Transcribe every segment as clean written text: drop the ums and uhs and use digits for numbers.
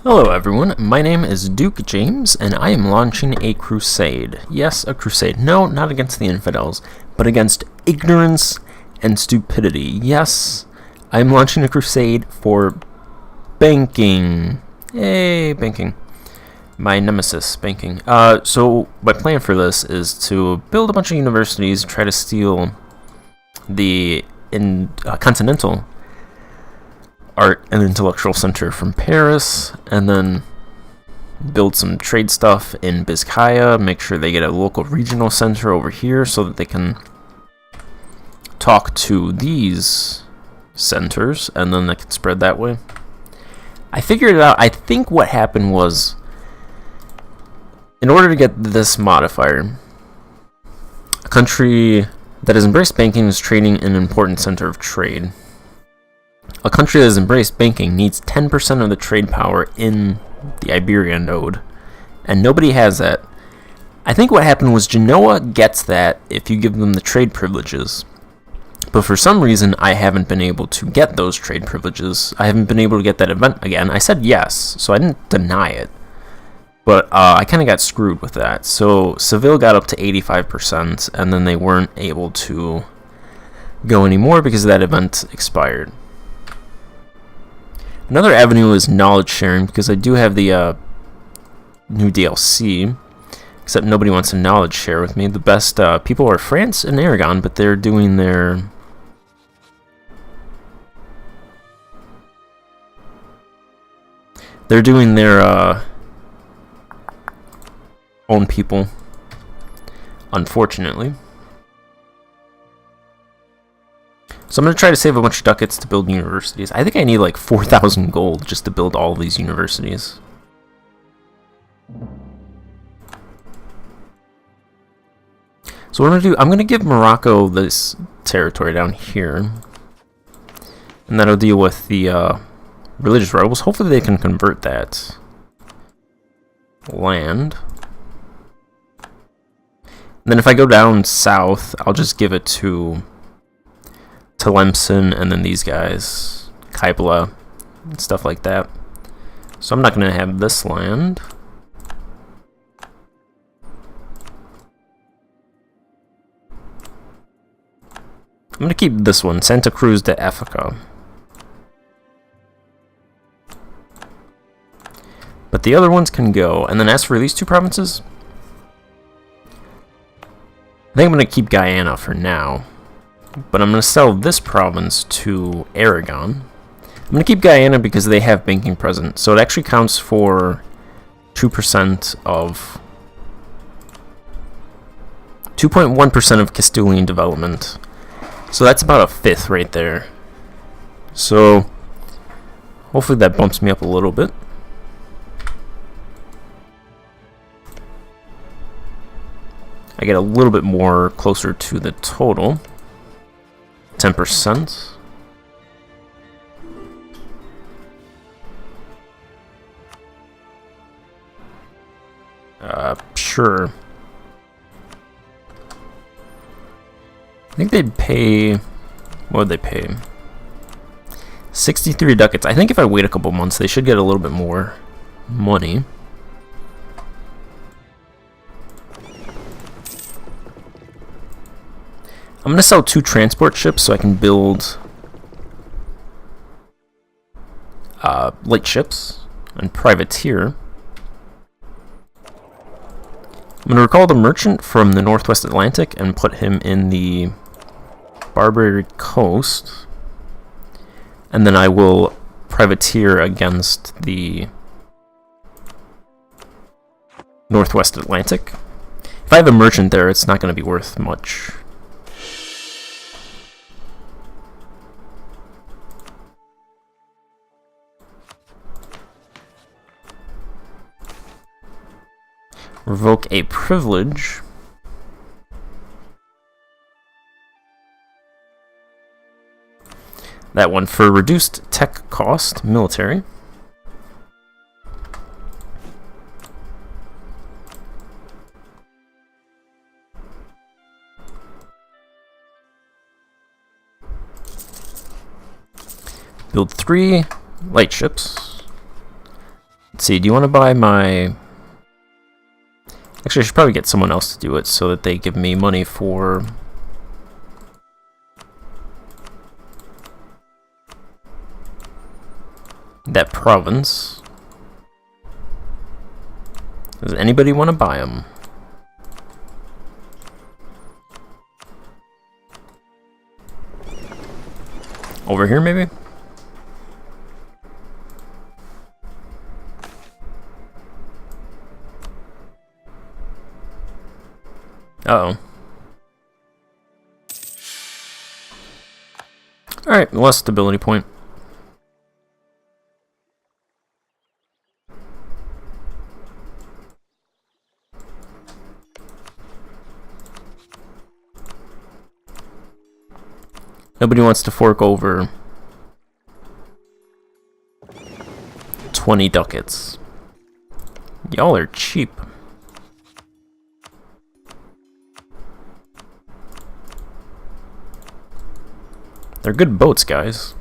Hello everyone, my name is Duke James, and I am launching a crusade. Yes, a crusade. No, not against the infidels, but against ignorance and stupidity. Yes, I am launching a crusade for banking. Yay, banking. My nemesis, banking. So my plan for this is to build a bunch of universities, try to steal the continental art and intellectual center from Paris, and then build some trade stuff in Bizcaya, make sure they get a local regional center over here so that they can talk to these centers, and then they can spread that way. I figured it out. I think what happened was, in order to get this modifier, a country that has embraced banking is trading an important center of trade. A country that has embraced banking needs 10% of the trade power in the Iberia node, and nobody has that. I think what happened was Genoa gets that if you give them the trade privileges, but for some reason I haven't been able to get those trade privileges. I haven't been able to get that event again. I said yes, so I didn't deny it, but I kind of got screwed with that. So Seville got up to 85%, and then they weren't able to go anymore because that event expired. Another avenue is knowledge sharing, because I do have the new DLC, except nobody wants to knowledge share with me. The best people are France and Aragon, but they're doing their own people, unfortunately. So I'm going to try to save a bunch of ducats to build universities. I think I need like 4,000 gold just to build all of these universities. So what I'm going to do, I'm going to give Morocco this territory down here, and that'll deal with the religious rebels. Hopefully they can convert that land. And then if I go down south, I'll just give it to Tlemcen, and then these guys, Kaipala, and stuff like that. So I'm not going to have this land. I'm going to keep this one, Santa Cruz de Africa. But the other ones can go. And then as for these two provinces, I think I'm going to keep Guyana for now. But I'm going to sell this province to Aragon. I'm going to keep Guyana because they have banking present. So it actually counts for 2% of 2.1% of Castilian development. So that's about a fifth right there. So hopefully that bumps me up a little bit. I get a little bit more closer to the total. 10%. Sure. I think they'd pay... What would they pay? 63 ducats. I think if I wait a couple months, they should get a little bit more money. I'm going to sell 2 transport ships so I can build light ships and privateer. I'm going to recall the merchant from the Northwest Atlantic and put him in the Barbary coast. And then I will privateer against the Northwest Atlantic. If I have a merchant there, it's not going to be worth much. Revoke a privilege. That one for reduced tech cost, military. Build 3 light ships. Let's see, do you want to buy my... Actually, I should probably get someone else to do it so that they give me money for... that province. Does anybody want to buy them? Over here, maybe? Uh-oh. Alright, less stability point. Nobody wants to fork over 20 ducats. Y'all are cheap. They're good boats, guys.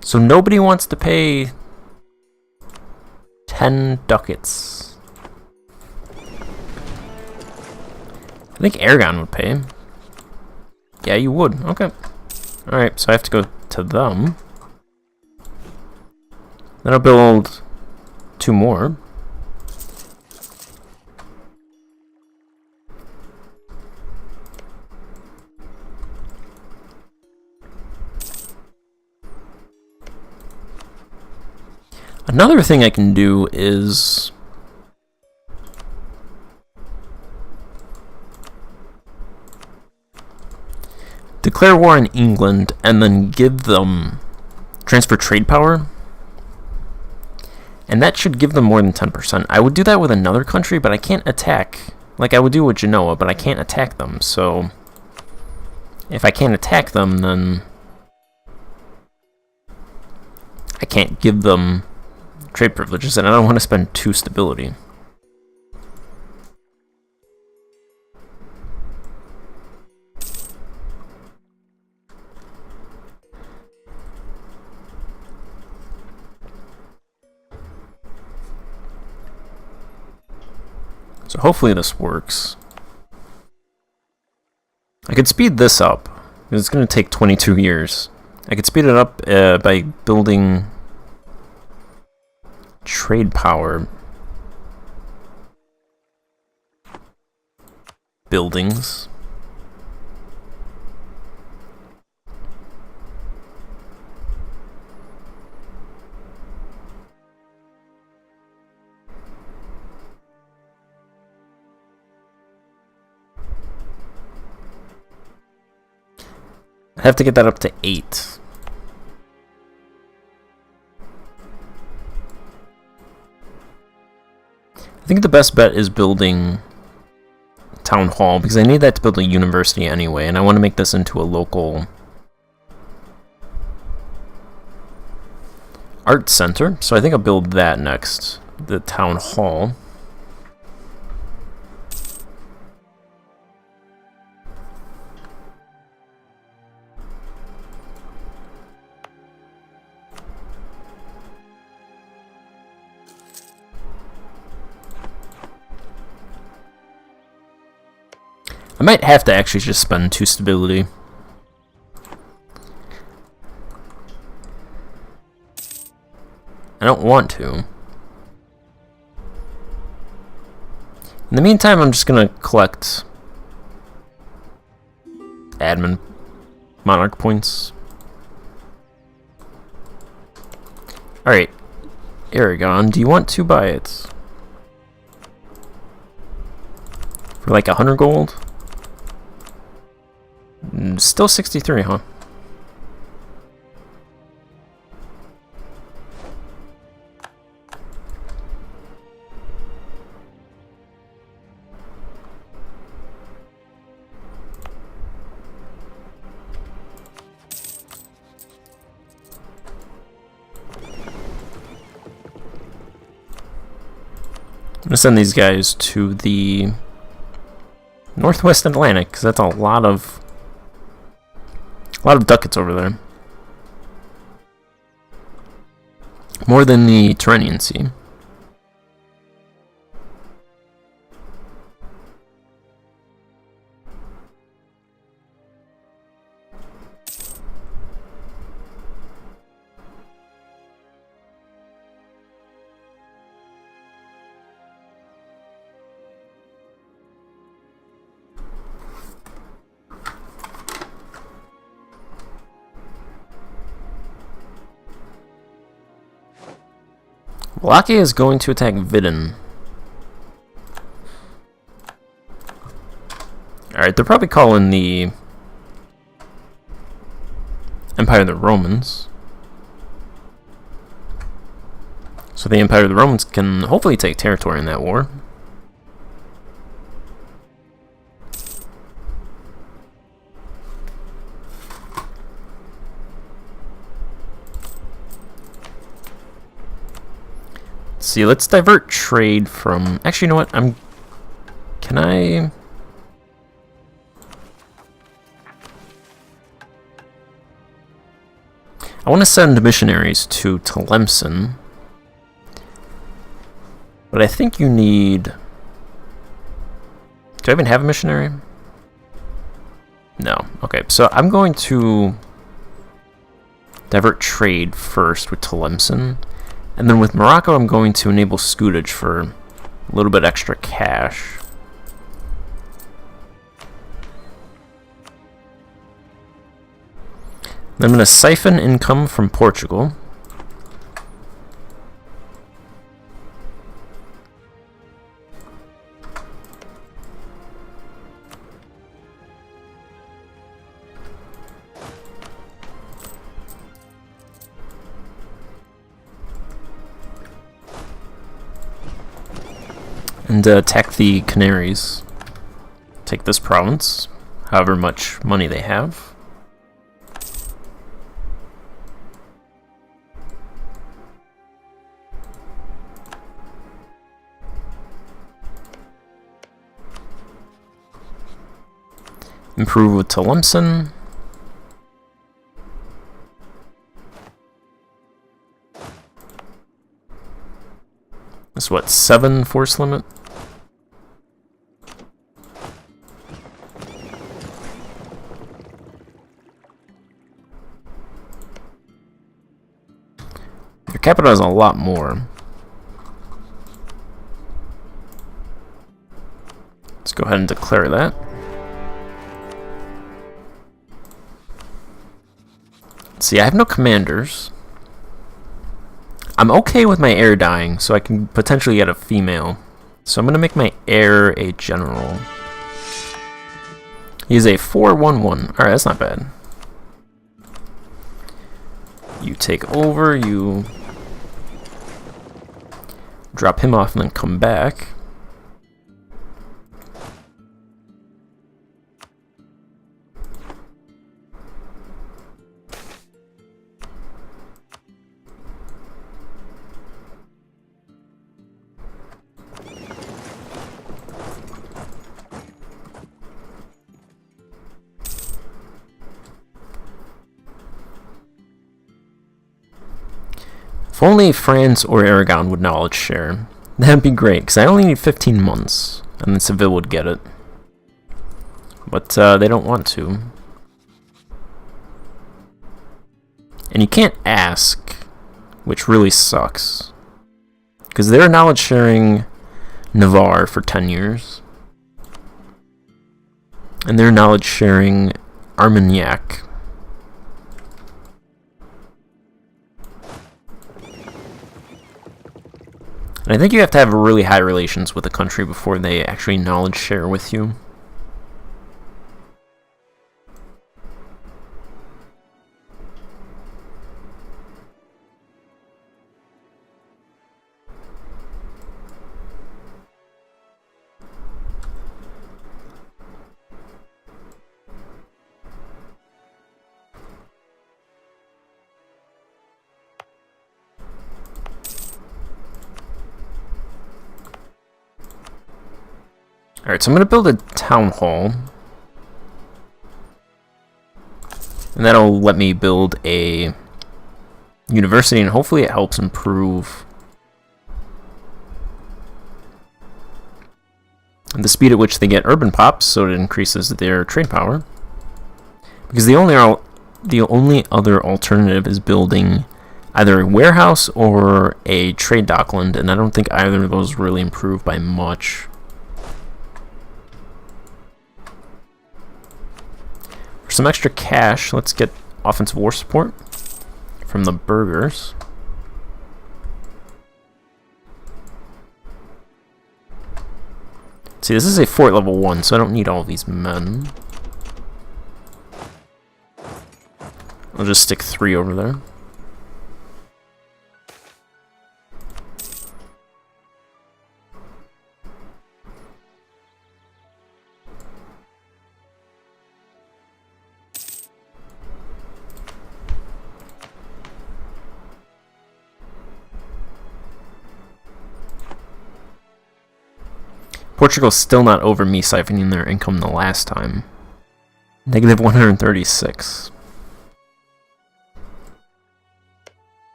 So nobody wants to pay 10 ducats. I think Aragon would pay. Yeah, you would. Okay. Alright, so I have to go to them. Then I'll build 2 more. Another thing I can do is declare war on England and then give them transfer trade power, and that should give them more than 10%. I would do that with another country, but I can't attack. Like I would do with Genoa, but I can't attack them. So if I can't attack them, then I can't give them trade privileges, and I don't want to spend 2 stability. So hopefully this works. I could speed this up, because it's going to take 22 years. I could speed it up by building trade power buildings. I have to get that up to 8. I think the best bet is building town hall, because I need that to build a university anyway, and I want to make this into a local art center. So I think I'll build that next, the town hall. I might have to actually just spend 2 stability. I don't want to. In the meantime, I'm just gonna collect admin monarch points. Alright, Aragon, do you want to buy it? For like 100 gold? Still 63, huh? I'm gonna send these guys to the Northwest Atlantic, because that's a lot of A lot of ducats over there. More than the Tyrrhenian Sea. Wallachia is going to attack Vidin. Alright, they're probably calling the Empire of the Romans. So the Empire of the Romans can hopefully take territory in that war. See, let's divert trade from... Actually, you know what? Can I... I want to send missionaries to Tlemcen. But I think you need... Do I even have a missionary? No. Okay, so I'm going to divert trade first with Tlemcen. And then with Morocco, I'm going to enable scutage for a little bit extra cash. Then I'm going to siphon income from Portugal. And attack the Canaries. Take this province, however much money they have. Improve with Tlemcen. That's what, 7 force limit? Your capital has a lot more. Let's go ahead and declare that. See, I have no commanders. I'm okay with my heir dying, so I can potentially get a female. So I'm going to make my heir a general. He's a 4-1-1. Alright, that's not bad. You take over, you drop him off and then come back. If only France or Aragon would knowledge share. That'd be great, because I only need 15 months, and then Seville would get it. But they don't want to. And you can't ask, which really sucks. Because they're knowledge sharing Navarre for 10 years. And they're knowledge sharing Armagnac. And I think you have to have really high relations with a country before they actually knowledge share with you. Alright, so I'm going to build a town hall. And that'll let me build a university, and hopefully it helps improve the speed at which they get urban pops, so it increases their trade power. Because the only other alternative is building either a warehouse or a trade dockland, and I don't think either of those really improve by much. For some extra cash, let's get offensive war support from the burghers. See, this is a fort level 1, so I don't need all these men. I'll just stick 3 over there. Portugal's still not over me siphoning their income the last time. Negative 136.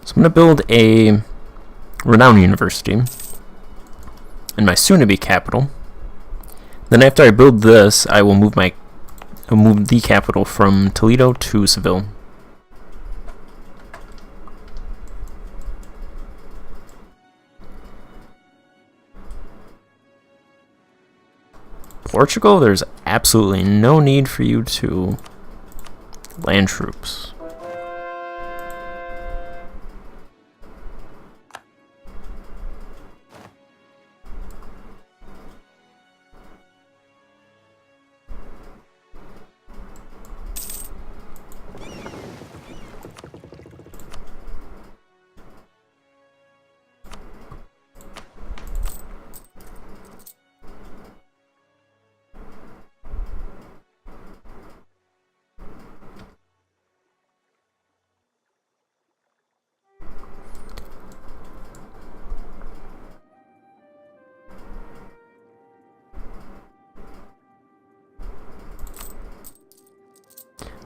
So I'm going to build a renowned university in my soon-to-be capital. Then after I build this, I will move the capital from Toledo to Seville. Portugal, there's absolutely no need for you to land troops.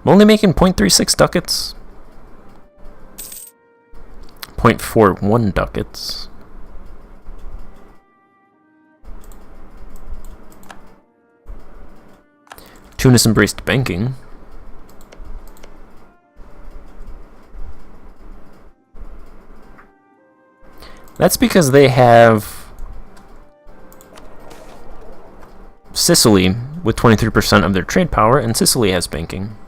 I'm only making 0.36 ducats. 0.41 ducats. Tunis embraced banking. That's because they have Sicily with 23% of their trade power, and Sicily has banking.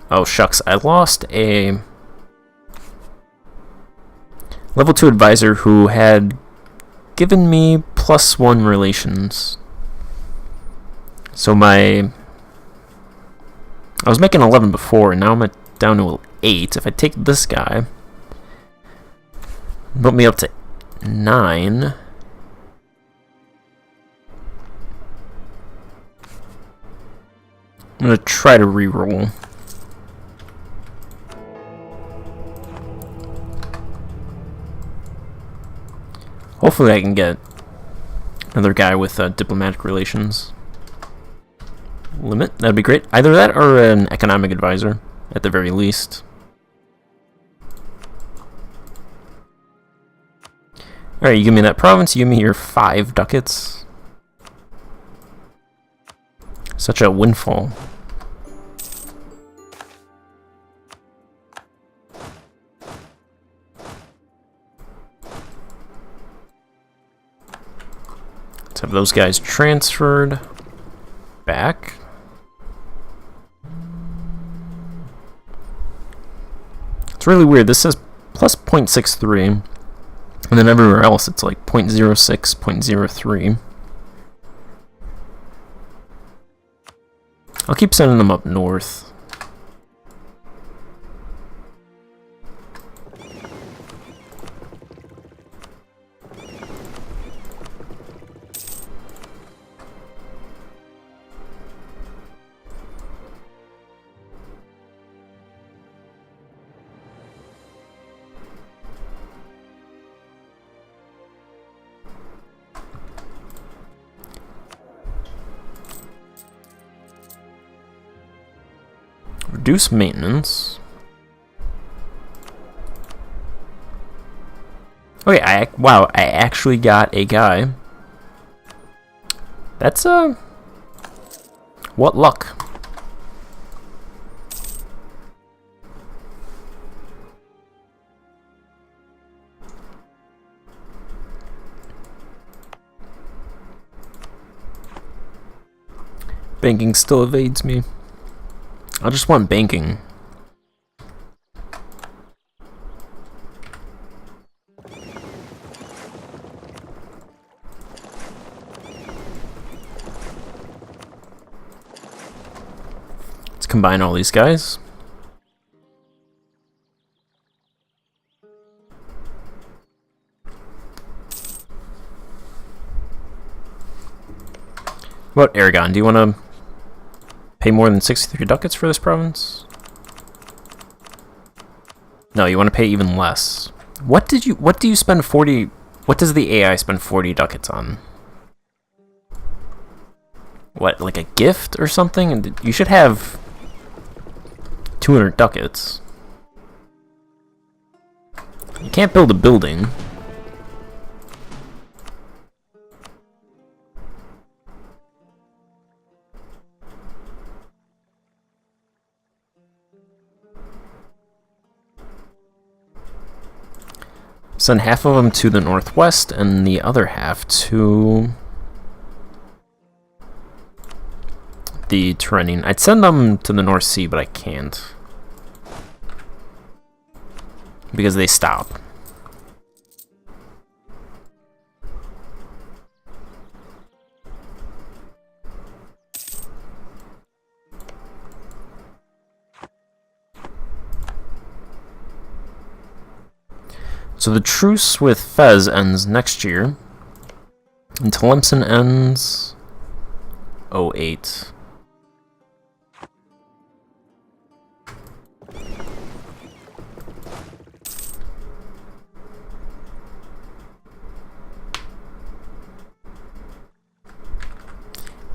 Oh shucks, I lost a level 2 advisor who had given me +1 relations. So I was making 11 before, and now I'm down to 8. If I take this guy, bump me up to 9. I'm gonna try to re-roll. Hopefully I can get another guy with diplomatic relations limit. That'd be great. Either that or an economic advisor, at the very least. Alright, you give me that province, you give me your 5 ducats. Such a windfall. Let's have those guys transferred back. Let's It's really weird. This says plus 0.63, and then everywhere else it's like 0.06, 0.03. I'll keep sending them up north. Reduce maintenance. Okay, wow, I actually got a guy. That's what luck. Banking still evades me. I just want banking. Let's combine all these guys. What about Aragon? Do you want to pay more than 63 ducats for this province? No, you want to pay even less. What do you spend 40? What does the AI spend 40 ducats on? What, like a gift or something? And you should have 200 ducats. You can't build a building. Send half of them to the northwest and the other half to the Tyrrhenian. I'd send them to the North Sea, but I can't because they stop. So the truce with Fez ends next year, and Tlemcen ends 08.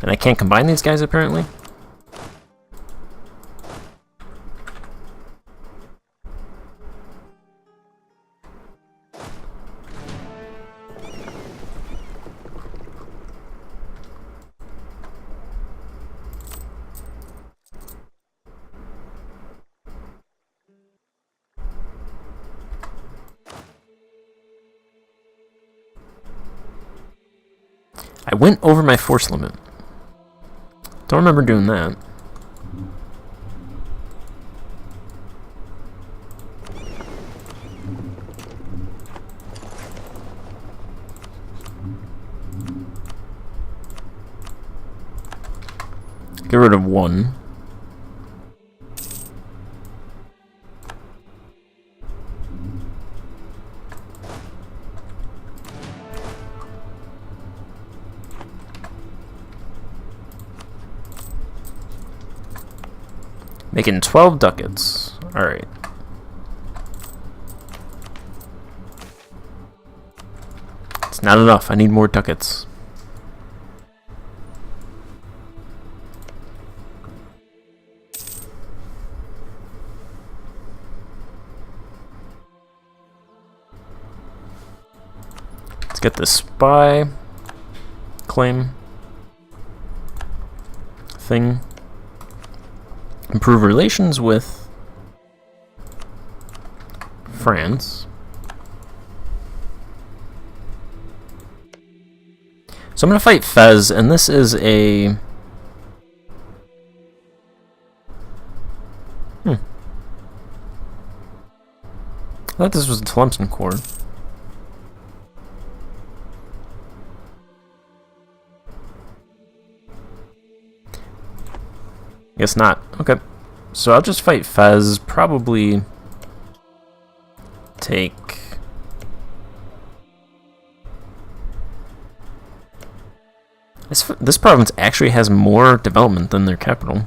And I can't combine these guys apparently. I went over my force limit. Don't remember doing that. Get rid of one. Making 12 ducats. Alright. It's not enough. I need more ducats. Let's get this spy claim thing. Improve relations with France. So I'm going to fight Fez, and this is a... I thought this was the Tlemcen core. Guess not. Okay. So I'll just fight Fez, probably take... This province actually has more development than their capital.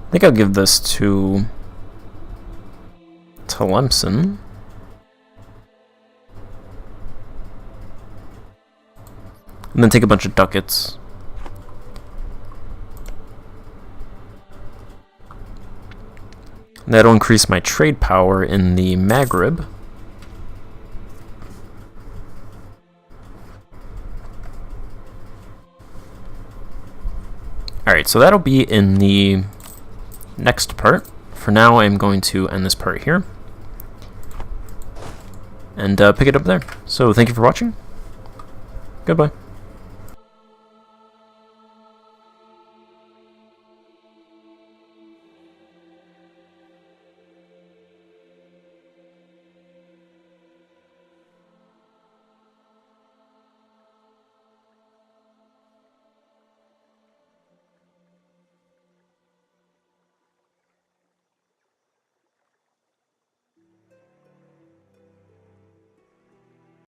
I think I'll give this to Tlemcen. And then take a bunch of ducats. That'll increase my trade power in the Maghreb. Alright, so that'll be in the next part. For now, I'm going to end this part here and pick it up there. So thank you for watching. Goodbye.